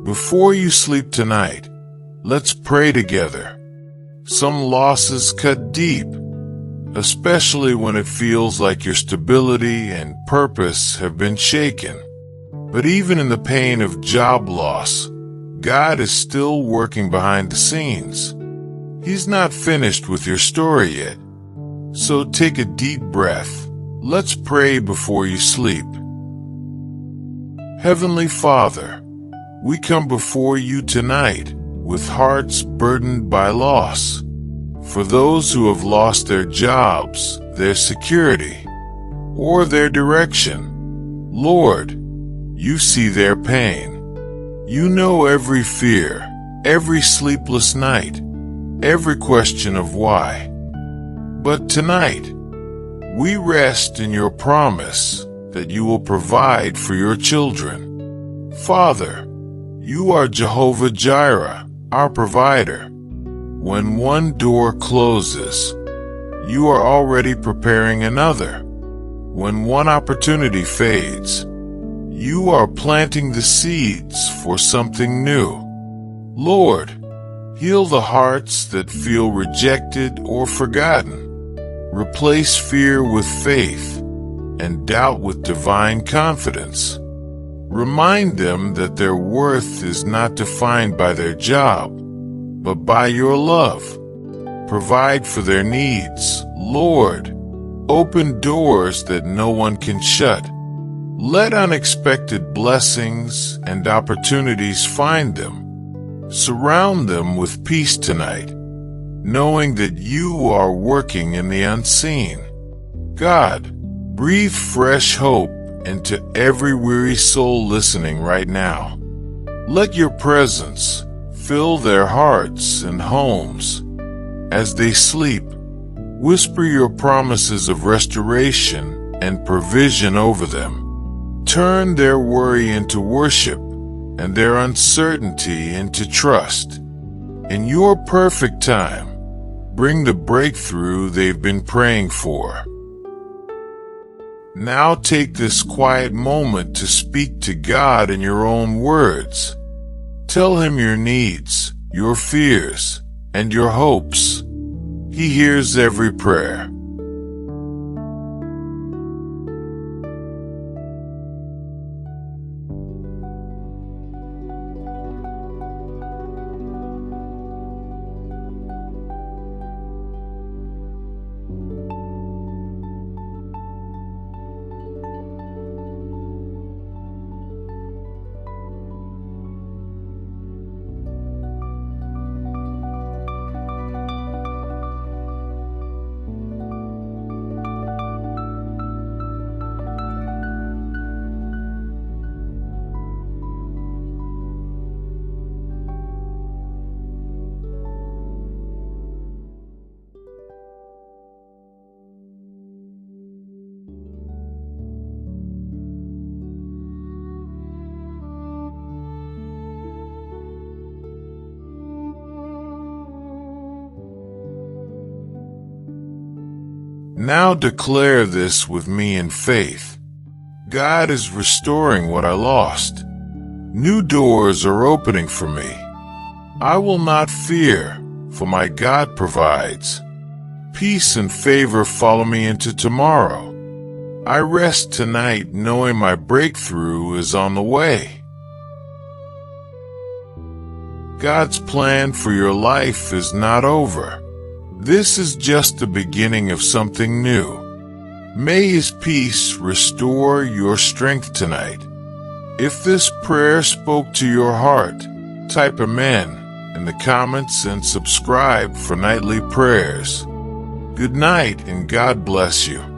Before you sleep tonight, let's pray together. Some losses cut deep, especially when it feels like your stability and purpose have been shaken. But even in the pain of job loss, God is still working behind the scenes. He's not finished with your story yet. So take a deep breath. Let's pray before you sleep. Heavenly Father, we come before you tonight with hearts burdened by loss. For those who have lost their jobs, their security, or their direction, Lord, you see their pain. You know every fear, every sleepless night, every question of why. But tonight, we rest in your promise that you will provide for your children. Father, you are Jehovah Jireh, our provider. When one door closes, you are already preparing another. When one opportunity fades, you are planting the seeds for something new. Lord, heal the hearts that feel rejected or forgotten. Replace fear with faith and doubt with divine confidence. Remind them that their worth is not defined by their job, but by your love. Provide for their needs, Lord. Open doors that no one can shut. Let unexpected blessings and opportunities find them. Surround them with peace tonight, knowing that you are working in the unseen. God, breathe fresh hope into every weary soul listening right now. Let your presence fill their hearts and homes. As they sleep, whisper your promises of restoration and provision over them. Turn their worry into worship and their uncertainty into trust. In your perfect time, bring the breakthrough they've been praying for. Now take this quiet moment to speak to God in your own words. Tell him your needs, your fears, and your hopes. He hears every prayer. Now declare this with me in faith. God is restoring what I lost. New doors are opening for me. I will not fear, for my God provides. Peace and favor follow me into tomorrow. I rest tonight knowing my breakthrough is on the way. God's plan for your life is not over. This is just the beginning of something new. May His peace restore your strength tonight. If this prayer spoke to your heart, type Amen in the comments and subscribe for nightly prayers. Good night and God bless you.